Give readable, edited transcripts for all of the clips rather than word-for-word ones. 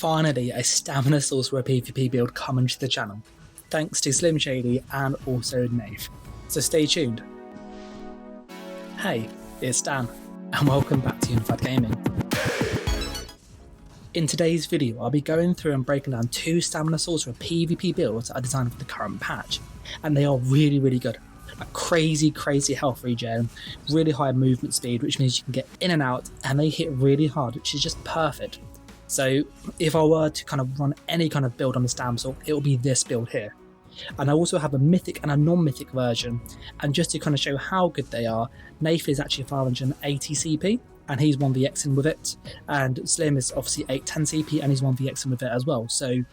finally a Stamina Sorcerer PvP build coming to the channel, thanks to Slim Shady and also Nave, so stay tuned. Hey, it's Dan, and welcome back to Unified Gaming. In today's video, I'll be going through and breaking down two Stamina Sorcerer PvP builds that are designed for the current patch, and they are really good. Like crazy health regen, really high movement speed, which means you can get in and out, and they hit really hard, which is just perfect. So if I were to kind of run any kind of build on the Stamsor, it will be this build here. And I also have a mythic and a non-mythic version, and just to kind of show how good they are, Nath is actually 580 CP, and he's 1vxing with it, and Slim is obviously 810 CP and he's 1vxing with it as well. So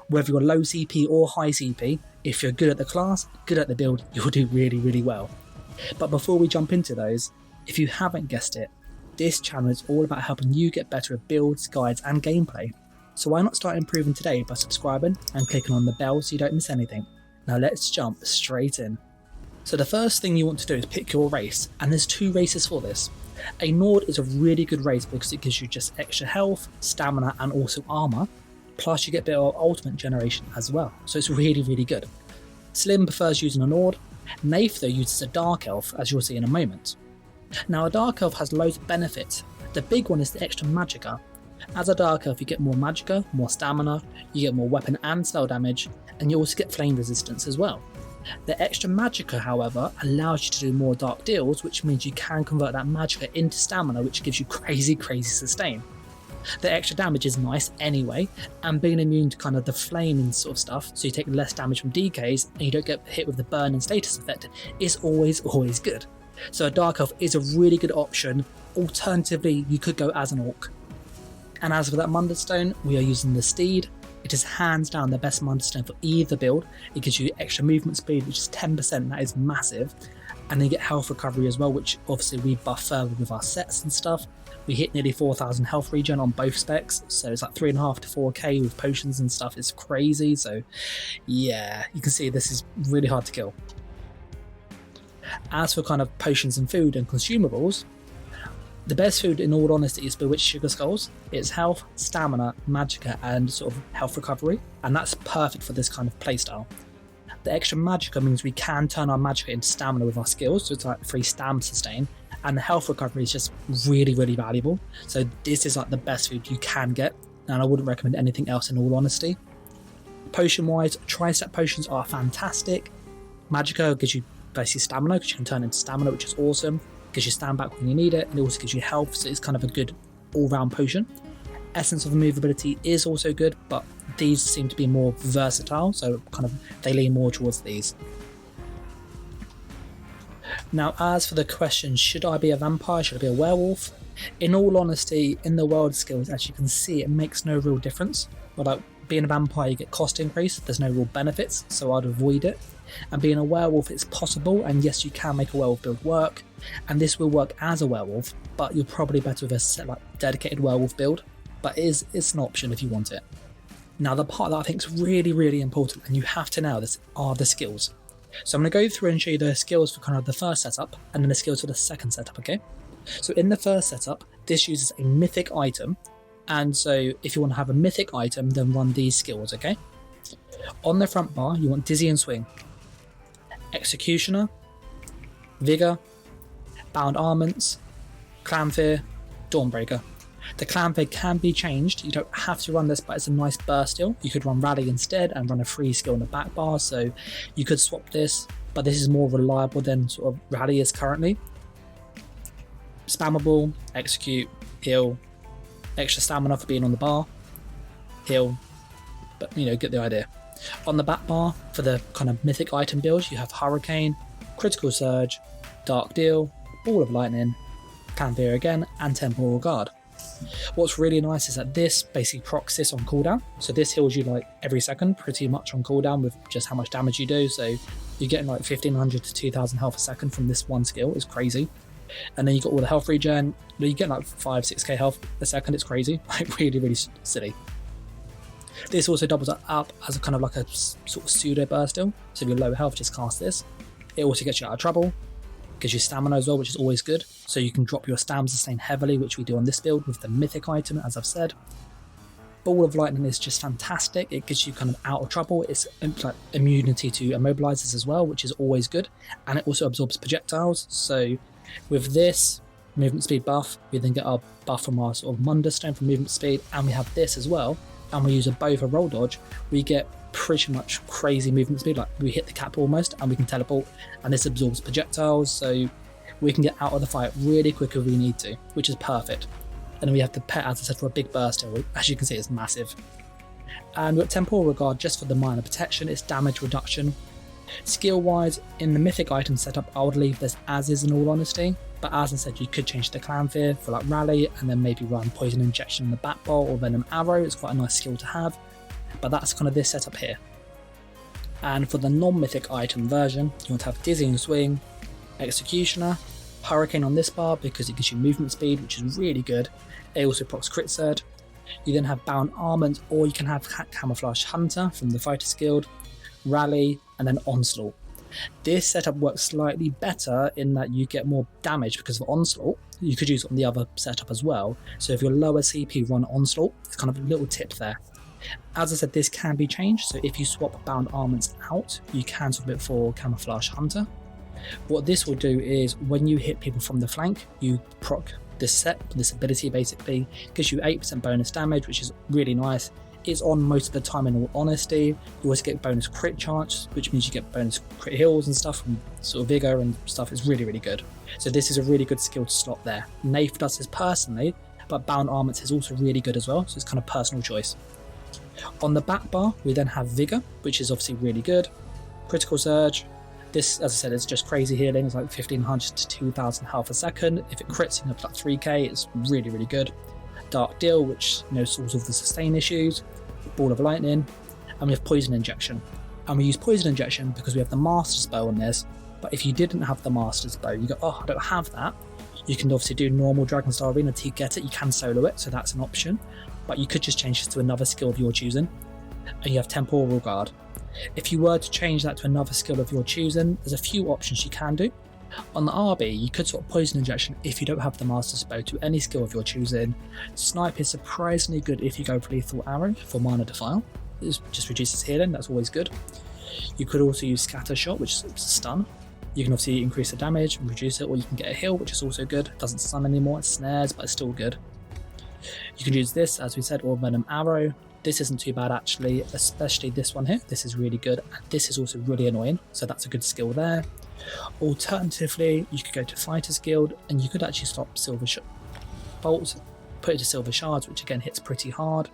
whether you're low CP or high CP, if you're good at the class, good at the build, you'll do really well. But before we jump into those, if you haven't guessed it, this channel is all about helping you get better at builds, guides and gameplay. So why not start improving today by subscribing and clicking on the bell so you don't miss anything. Now let's jump straight in. So the first thing you want to do is pick your race, and there's two races for this. A Nord is a really good race because it gives you just extra health, stamina and also armour, plus you get a bit of ultimate generation as well, so it's really good. Slim prefers using a Nord, Nath though uses a Dark Elf, as you'll see in a moment. Now a Dark Elf has loads of benefits. The big one is the extra Magicka. As a Dark Elf you get more Magicka, more stamina, you get more weapon and spell damage, and you also get flame resistance as well. The extra Magicka, however, allows you to do more dark deals, which means you can convert that Magicka into stamina, which gives you crazy sustain. The extra damage is nice anyway, and being immune to kind of the flaming sort of stuff, so you take less damage from decays and you don't get hit with the burn and status effect, is always good. So a Dark Elf is a really good option. Alternatively, you could go as an Orc. And as for that Munderstone, we are using the Steed. It is hands down the best Munderstone for either build. It gives you extra movement speed, which is 10%, that is massive. And then you get health recovery as well, which obviously we buff further with our sets and stuff. We hit nearly 4,000 health regen on both specs, so it's like 3.5 to 4k with potions and stuff. It's crazy, so yeah, you can see this is really hard to kill. As for kind of potions and food and consumables, the best food in all honesty is Bewitched Sugar Skulls. It's health, stamina, magicka and sort of health recovery, and that's perfect for this kind of playstyle. The extra magicka means we can turn our magicka into stamina with our skills, so it's like free stam sustain, and the health recovery is just really valuable. So this is like the best food you can get, and I wouldn't recommend anything else in all honesty. Potion wise, tri-step potions are fantastic. Magicka gives you basically stamina because you can turn into stamina, which is awesome. Gives you stand back when you need it, and it also gives you health, so it's kind of a good all-round potion. Essence of Immovability is also good, but these seem to be more versatile, so kind of they lean more towards these. Now as for the question, should I be a vampire, should I be a werewolf? In all honesty, in the world skills, as you can see, it makes no real difference. But like being a vampire, you get cost increase, there's no real benefits, so I'd avoid it. And being a werewolf, it's possible, and yes, you can make a werewolf build work, and this will work as a werewolf, but you're probably better with a set, like, dedicated werewolf build, but it's an option if you want it. Now the part that I think is really important, and you have to know this, are the skills. So I'm going to go through and show you the skills for kind of the first setup, and then the skills for the second setup, okay? So in the first setup, this uses a mythic item, and so if you want to have a mythic item, then run these skills, okay? On the front bar, you want Dizzy and Swing, Executioner, Vigor, Bound Armaments, Clanfear, Dawnbreaker. The Clanfear can be changed, you don't have to run this, but it's a nice burst skill. You could run Rally instead and run a free skill in the back bar, so you could swap this, but this is more reliable than sort of Rally is currently. Spammable, Execute, Heal, extra stamina for being on the bar, Heal, but you know, get the idea. On the back bar, for the kind of mythic item builds, you have Hurricane, Critical Surge, Dark Deal, Ball of Lightning, Clanfear again, and Temporal Guard. What's really nice is that this basically procs this on cooldown, so this heals you like every second pretty much on cooldown with just how much damage you do, so you're getting like 1500 to 2000 health a second from this one skill. It's crazy. And then you got all the health regen, you get like 5-6k health a second. It's crazy, like really silly. This also doubles up as a kind of like a sort of pseudo burst deal, so if you're low health, just cast this. It also gets you out of trouble, gives you stamina as well, which is always good, so you can drop your stam sustain heavily, which we do on this build with the mythic item, as I've said. Ball of Lightning is just fantastic. It gives you kind of out of trouble. It's like immunity to immobilizers as well, which is always good. And it also absorbs projectiles. So with this movement speed buff, we then get our buff from our sort of Munda Stone for movement speed, and we have this as well. And we use a bow for roll dodge. We get pretty much crazy movement speed. Like we hit the cap almost, and we can teleport. And this absorbs projectiles, so we can get out of the fight really quick if we need to, which is perfect. And then we have the pet, as I said, for a big burst here. As you can see, it's massive. And with Temporal Regard, just for the minor protection, it's damage reduction. Skill wise, in the mythic item setup, I would leave this as is in all honesty. But as I said, you could change the Clan Fear for like Rally, and then maybe run Poison Injection in the Bat Bowl or Venom Arrow. It's quite a nice skill to have. But that's kind of this setup here. And for the non-mythic item version, you want to have Dizzying Swing, Executioner, Hurricane on this bar because it gives you movement speed, which is really good. It also procs Crit Surge. You then have Bound Armament, or you can have Camouflage Hunter from the Fighters Guild, Rally, and then Onslaught. This setup works slightly better in that you get more damage because of Onslaught. You could use it on the other setup as well. So if you're lower CP, run Onslaught. It's kind of a little tip there. As I said, this can be changed. So if you swap Bound Armaments out, you can swap it for Camouflage Hunter. What this will do is when you hit people from the flank, you proc this ability basically, gives you 8% bonus damage, which is really nice. It's on most of the time in all honesty. You also get bonus crit chance, which means you get bonus crit heals and stuff from sort of vigor and stuff. It's really, really good. So this is a really good skill to slot there. Nath does this personally, but Bound Armaments is also really good as well, so it's kind of personal choice. On the back bar, we then have Vigor, which is obviously really good. Critical Surge. This, as I said, is just crazy healing. It's like 1500 to 2000 health a second. If it crits, you can have like 3k. It's really, really good. Dark Deal, which solves all the sustain issues. Ball of Lightning. And we have Poison Injection. And we use Poison Injection because we have the Master's Bow on this. But if you didn't have the Master's Bow, you go, oh, I don't have that. You can obviously do normal Dragonstar Arena to get it. You can solo it, so that's an option. But you could just change this to another skill of your choosing. And you have Temporal Guard. If you were to change that to another skill of your choosing, there's a few options you can do. On the RB, you could swap Poison Injection if you don't have the Master's Bow to any skill of your choosing. Snipe is surprisingly good if you go for Lethal Arrow for Minor Defile. It just reduces healing, that's always good. You could also use Scatter Shot, which is a stun. You can obviously increase the damage and reduce it, or you can get a heal, which is also good. It doesn't stun anymore, it snares, but it's still good. You can use this, as we said, or Venom Arrow. This isn't too bad actually, especially this one here. This is really good, and this is also really annoying, so that's a good skill there. Alternatively, you could go to Fighters Guild, and you could actually stop Silver Bolts, put it to Silver Shards, which again hits pretty hard.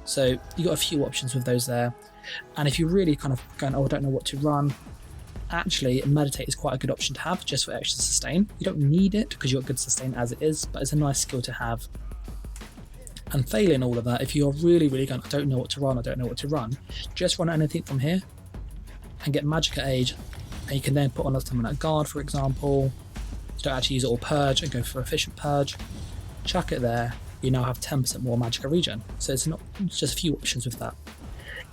So you got a few options with those there. And if you're really kind of going, oh, I don't know what to run, actually Meditate is quite a good option to have just for extra sustain. You don't need it because you've got good sustain as it is, but it's a nice skill to have. And failing all of that, if you're really going, I don't know what to run, just run anything from here and get Magicka Age, and you can then put on something like Guard, for example. You don't actually use it all Purge and go for Efficient Purge, chuck it there, you now have 10% more Magicka regen. So it's just a few options with that.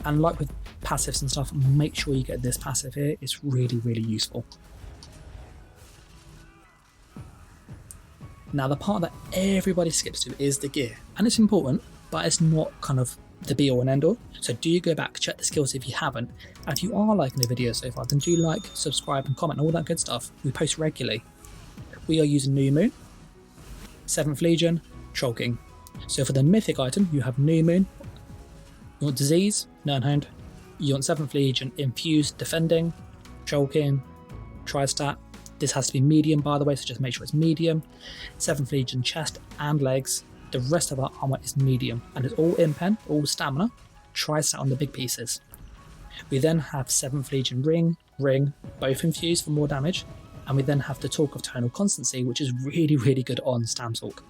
And like with passives and stuff, make sure you get this passive here, it's really useful. Now the part that everybody skips to is the gear, and it's important, but it's not kind of the be all and end all. So do go back, check the skills if you haven't, and if you are liking the video so far, then do like, subscribe and comment and all that good stuff. We post regularly. We are using New Moon, 7th Legion, Troll King. So for the mythic item, you have New Moon, you want Disease, Nernhound, you want 7th Legion, Infused, Defending, Troll King, Tri-Stat. This has to be medium, by the way, so just make sure it's medium. 7th Legion, chest and legs. The rest of our armor is medium, and it's all impen, all stamina. Tri-Stat on the big pieces. We then have 7th Legion ring, both infused for more damage. And we then have the Talk of Tonal Constancy, which is really good on Stamtalk.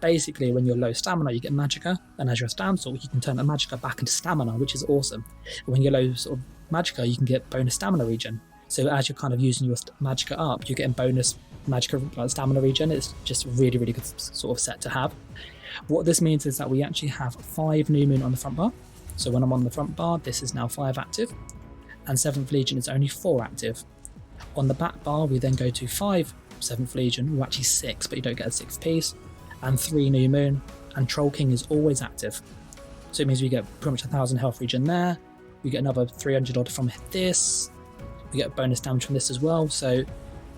Basically, when you're low stamina, you get Magicka, and as you're a Stamtalk, you can turn a Magicka back into stamina, which is awesome. And when you're low sort of Magicka, you can get bonus stamina regen. So as you're kind of using your Magicka up, you're getting bonus Magicka stamina regen. It's just a really good sort of set to have. What this means is that we actually have 5 New Moon on the front bar. So when I'm on the front bar, this is now 5 active, and 7th Legion is only 4 active. On the back bar, we then go to 5 7th Legion, well actually 6, but you don't get a 6th piece, and 3 New Moon, and Troll King is always active. So it means we get pretty much 1,000 health regen there. We get another 300 odd from this. We get bonus damage from this as well. So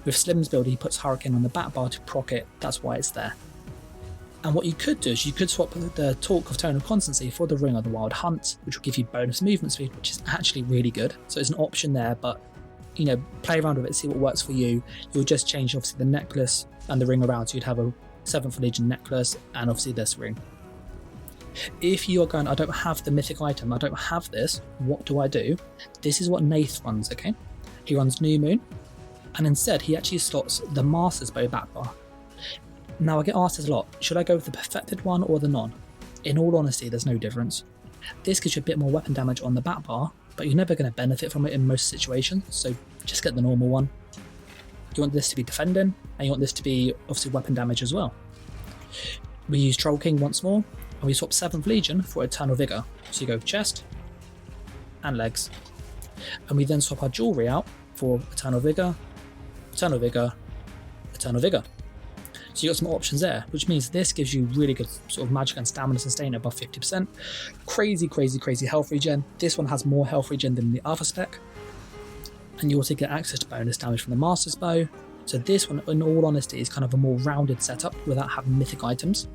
with Slim's build, he puts Hurricane on the back bar to proc it. That's why it's there. And what you could do is you could swap the Talk of Tonal Constancy for the Ring of the Wild Hunt, which will give you bonus movement speed, which is actually really good. So it's an option there, but you know, play around with it, see what works for you. You'll just change obviously the necklace and the ring around, so you'd have a 7th Legion necklace and obviously this ring. If you're going, I don't have the mythic item, I don't have this, what do I do? This is what Nath runs, okay? He runs New Moon, and instead he actually slots the Master's Bow back bar. Now I get asked this a lot, should I go with the perfected one or the non? In all honesty, there's no difference. This gives you a bit more weapon damage on the back bar, but you're never going to benefit from it in most situations, so just get the normal one. You want this to be defending, and you want this to be obviously weapon damage as well. We use Troll King once more, and we swap 7th Legion for Eternal Vigour. So you go chest and legs. And we then swap our jewellery out for Eternal Vigour, Eternal Vigour, Eternal Vigour. So you got some options there, which means this gives you really good sort of magic and stamina sustain above 50%. Crazy health regen. This one has more health regen than the other spec. And you also get access to bonus damage from the Master's Bow. So this one, in all honesty, is kind of a more rounded setup without having mythic items.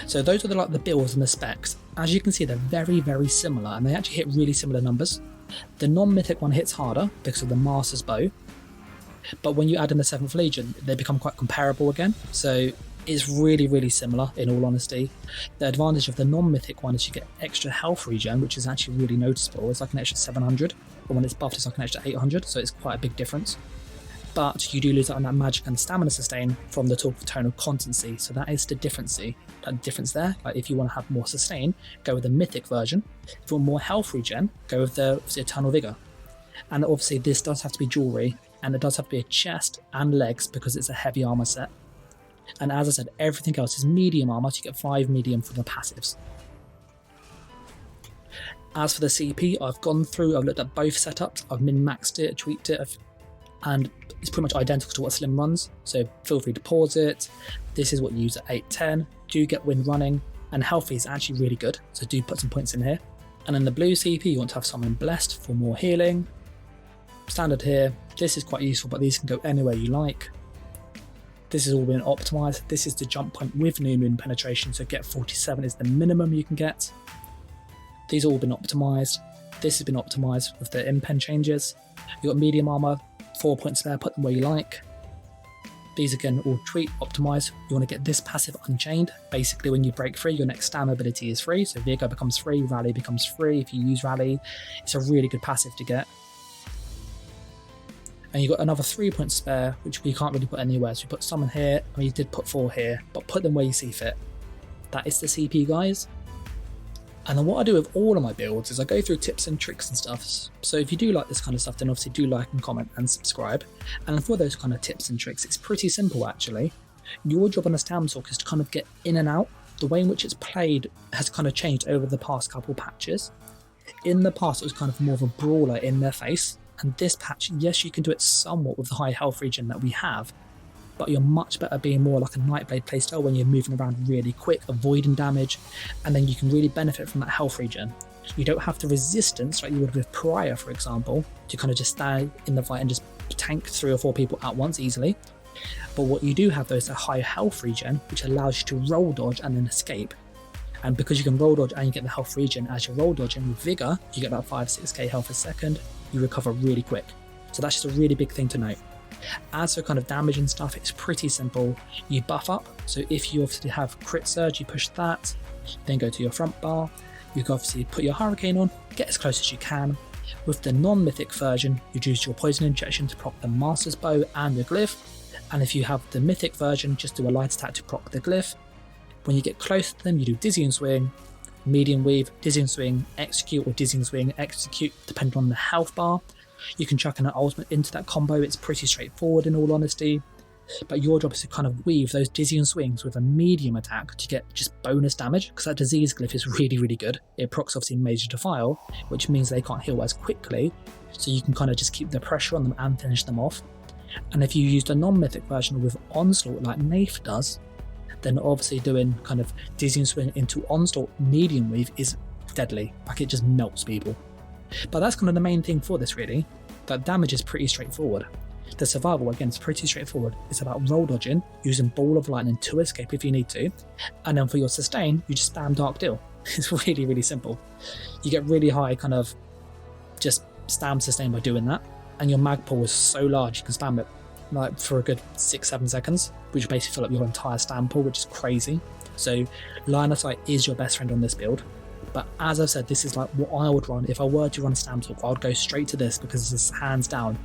So those are the builds and the specs. As you can see, they're very similar, and they actually hit really similar numbers. The non-mythic one hits harder because of the Master's Bow. But when you add in the 7th Legion, they become quite comparable again. So it's really similar, in all honesty. The advantage of the non-mythic one is you get extra health regen, which is actually really noticeable. It's like an extra 700, but when it's buffed, it's like an extra 800, so it's quite a big difference. But you do lose out on that magic and stamina sustain from the Talk of Tonal Constancy, so that is the difference there. Like if you want to have more sustain, go with the mythic version. If you want more health regen, go with the Eternal Vigour. And obviously this does have to be jewellery, and it does have to be a chest and legs because it's a heavy armor set. And as I said, everything else is medium armor, so you get 5 medium for the passives. As for the CP, I've gone through, I've looked at both setups, I've min-maxed it, tweaked it, and it's pretty much identical to what Slim runs, so feel free to pause it. This is what you use at 810, do get wind running, and healthy is actually really good, so do put some points in here. And in the blue CP, you want to have Summon Blessed for more healing. Standard here, this is quite useful, but these can go anywhere you like. This has all been optimised. This is the jump point with New Moon penetration, so get 47 is the minimum you can get. These have all been optimised. This has been optimised with the impen changes. You've got medium armour, 4 points spare, put them where you like. These again all tweak, optimised. You want to get this passive unchained. Basically when you break free, your next stam ability is free, so Vigour becomes free, Rally becomes free. If you use Rally, it's a really good passive to get. And you've got another 3 points spare, which we can't really put anywhere. So we put some in here, and we did put 4 here, but put them where you see fit. That is the CP, guys. And then what I do with all of my builds is I go through tips and tricks and stuff. So if you do like this kind of stuff, then obviously do like and comment and subscribe. And for those kind of tips and tricks, it's pretty simple actually. Your job on a Stam Talk is to kind of get in and out. The way in which it's played has kind of changed over the past couple patches. In the past, it was kind of more of a brawler in their face. And this patch, yes, you can do it somewhat with the high health regen that we have, but you're much better being more like a Nightblade playstyle when you're moving around really quick, avoiding damage, and then you can really benefit from that health regen. You don't have the resistance like you would with Pariah, for example, to kind of just stay in the fight and just tank 3 or 4 people at once easily. But what you do have though is a high health regen, which allows you to roll dodge and then escape. And because you can roll dodge and you get the health regen as you're roll dodging with Vigour, you get that 5-6k health a second, you recover really quick. So that's just a really big thing to note. As for kind of damage and stuff, it's pretty simple. You buff up, so if you obviously have crit surge, you push that, then go to your front bar, you can obviously put your hurricane on, get as close as you can. With the non-mythic version, you use your poison injection to proc the Master's Bow and the glyph, and if you have the mythic version, just do a light attack to proc the glyph. When you get close to them, you do dizzying swing, medium weave, dizzying swing, execute, or dizzying swing, execute, depending on the health bar. You can chuck an ultimate into that combo, it's pretty straightforward in all honesty. But your job is to kind of weave those dizzying swings with a medium attack to get just bonus damage, because that disease glyph is really good. It procs obviously Major Defile, which means they can't heal as quickly, so you can kind of just keep the pressure on them and finish them off. And if you used a non-mythic version with Onslaught like Nath does, then obviously doing kind of dizzying swing into onslaught medium weave is deadly. Like, it just melts people. But that's kind of the main thing for this, really. That damage is pretty straightforward. The survival, again, is pretty straightforward. It's about roll dodging, using Ball of Lightning to escape if you need to, and then for your sustain, you just spam Dark Deal. It's really, really simple. You get really high kind of just spam sustain by doing that, and your mag pool is so large you can spam it like for a good 6-7 seconds, which basically fill up your entire stand pool, which is crazy. So line of sight is your best friend on this build. But as I've said, this is like what I would run. If I were to run Stam Talk, I would go straight to this because this is hands down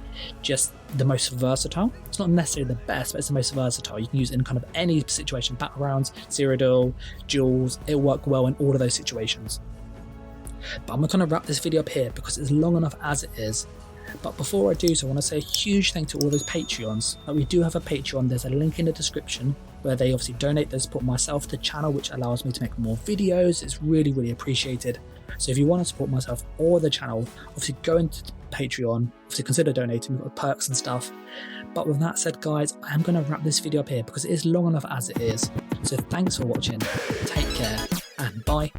just the most versatile. It's not necessarily the best, but it's the most versatile. You can use it in kind of any situation, battlegrounds, zero duel, duels. It'll work well in all of those situations. But I'm going to wrap this video up here because it's long enough as it is. But before I do so, I want to say a huge thank you to all those Patreons. We do have a Patreon. There's a link in the description where they obviously donate. They support myself, the channel, which allows me to make more videos. It's really, really appreciated. So if you want to support myself or the channel, obviously go into Patreon, obviously consider donating. We've got perks and stuff. But with that said, guys, I am going to wrap this video up here because it is long enough as it is. So thanks for watching, take care, and bye.